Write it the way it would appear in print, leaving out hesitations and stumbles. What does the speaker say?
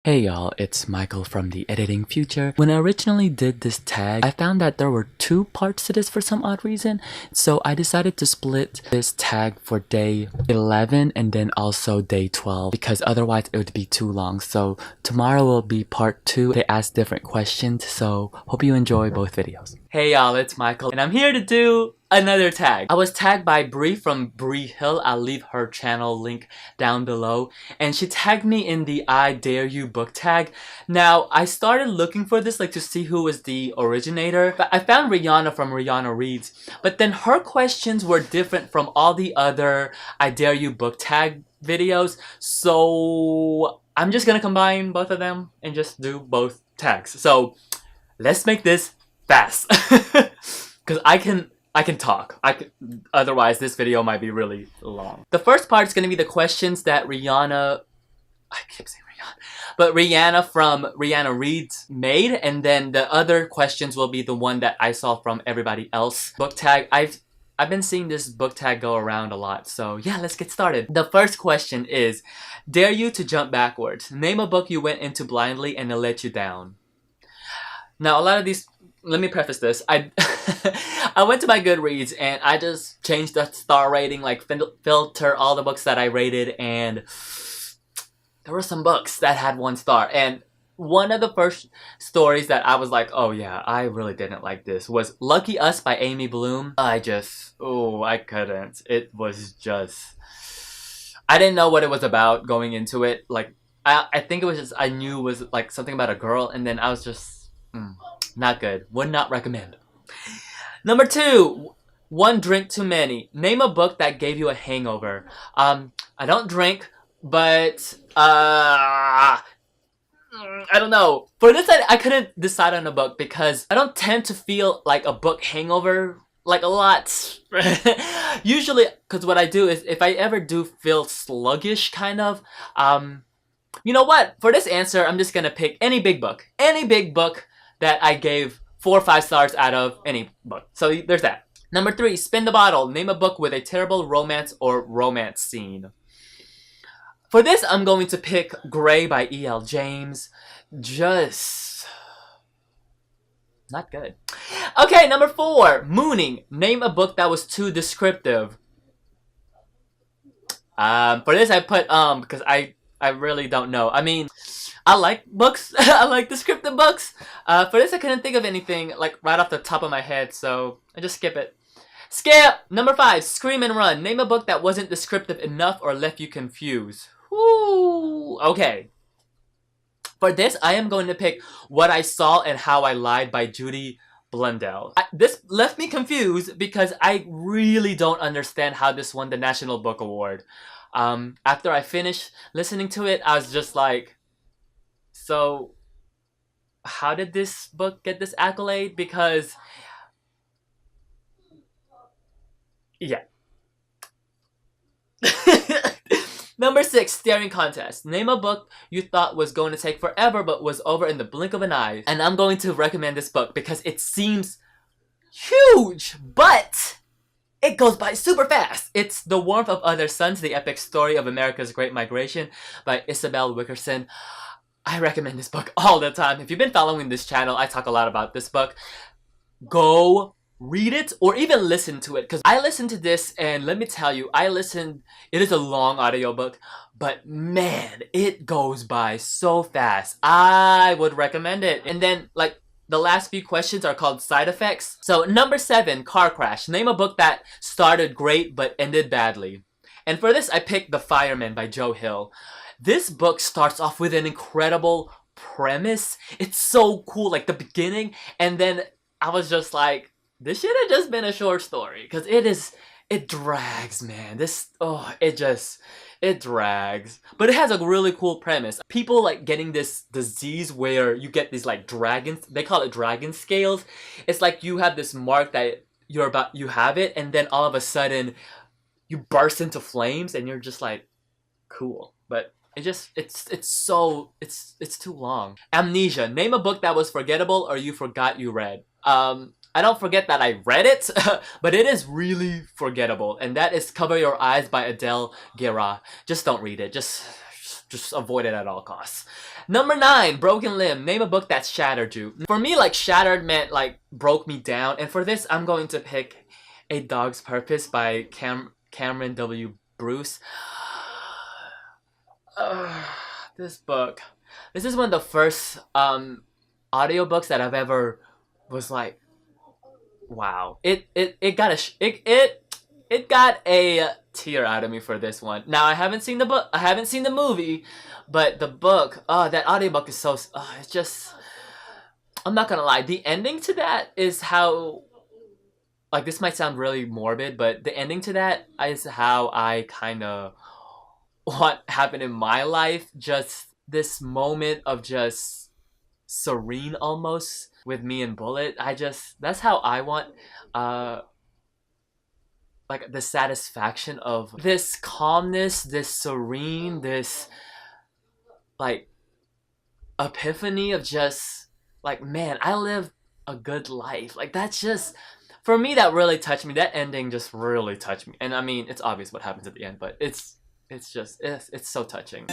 Hey y'all, it's Michael from the editing future. When I originally did this tag, I found that there were two parts to this for some odd reason. So I decided to split this tag for day 11 and then also day 12 because otherwise it would be too long. So tomorrow will be part 2. They ask different questions, so hope you enjoy both videos. Hey y'all, it's Michael and I'm here to do another tag. I was tagged by Bree from Bree Hill. I'll leave her channel link down below. And she tagged me in the I Dare You book tag. Now, I started looking for this to see who was the originator. But I found Rihanna from Rihanna Reads. But then her questions were different from all the other I Dare You book tag videos. So I'm just gonna combine both of them and just do both tags. So let's make this fast. Because I can talk. Otherwise this video might be really long. The first part is going to be the questions that Rihanna from Rihanna Reads made, and then the other questions will be the one that I saw from everybody else. Book tag, I've been seeing this book tag go around a lot, so yeah, let's get started. The first question is, dare you to jump backwards. Name a book you went into blindly and it let you down. Now, a lot of these, let me preface this. I went to my Goodreads and I just changed the star rating, filter all the books that I rated, and there were some books that had 1 star. And one of the first stories that I was like, oh yeah, I really didn't like this, was Lucky Us by Amy Bloom. I couldn't. It was just, I didn't know what it was about going into it. I think it was just, I knew it was something about a girl, and then I was just, not good. Would not recommend. Number 2, One Drink Too Many. Name a book that gave you a hangover. I don't drink, but I don't know. For this, I couldn't decide on a book because I don't tend to feel like a book hangover a lot. Usually, because what I do is if I ever do feel sluggish, kind of, you know what? For this answer, I'm just gonna pick any big book. Any big book that I gave 4 or 5 stars out of any book. So there's that. Number 3, Spin the Bottle. Name a book with a terrible romance or romance scene. For this, I'm going to pick Grey by E.L. James. Just not good. Okay, number 4, Mooning. Name a book that was too descriptive. For this, I put because I really don't know. I mean, I like books. I like descriptive books. For this, I couldn't think of anything right off the top of my head, so I just skip it. Skip! Number 5, Scream and Run. Name a book that wasn't descriptive enough or left you confused. Woo! Okay. For this, I am going to pick What I Saw and How I Lied by Judy Blundell. This left me confused because I really don't understand how this won the National Book Award. After I finished listening to it, I was just like, so how did this book get this accolade? Because, yeah. Number 6, Staring Contest. Name a book you thought was going to take forever but was over in the blink of an eye. And I'm going to recommend this book because it seems huge, but it goes by super fast. It's The Warmth of Other Suns, The Epic Story of America's Great Migration by Isabel Wickerson. I recommend this book all the time. If you've been following this channel, I talk a lot about this book. Go read it or even listen to it, because I listened to this and let me tell you, it is a long audiobook, but man, it goes by so fast. I would recommend it. And then the last few questions are called side effects. So number 7, Car Crash. Name a book that started great but ended badly. And for this, I picked The Fireman by Joe Hill. This book starts off with an incredible premise. It's so cool, the beginning, and then I was just like, this should have just been a short story, because it drags, man. It drags. But it has a really cool premise. People getting this disease where you get these dragons, they call it dragon scales. It's you have this mark that you have it, and then all of a sudden you burst into flames and you're just like, cool. But it's too long. Amnesia. Name a book that was forgettable or you forgot you read. I don't forget that I read it, but it is really forgettable, and that is Cover Your Eyes by Adele Guerra. Just don't read it. Just just avoid it at all costs. Number 9, Broken Limb. Name a book that shattered you. For me, like, shattered meant like broke me down. And for this, I'm going to pick A Dog's Purpose by Cameron W. Bruce. This book. This is one of the first audiobooks that I've ever was like, wow. It got a tear out of me for this one. Now I haven't seen the book. I haven't seen the movie, but the book. That audiobook is so. It's just. I'm not gonna lie. The ending to that is how. Like, this might sound really morbid, but the ending to that is how I kind of. What happened in my life. Just this moment of just serene almost with me and Bullet. That's how I want. Like, the satisfaction of this calmness, this serene, this, like, epiphany of just, like, man, I lived a good life. Like, that's just, for me, that really touched me. That ending just really touched me. And I mean, it's obvious what happens at the end, but it's so touching.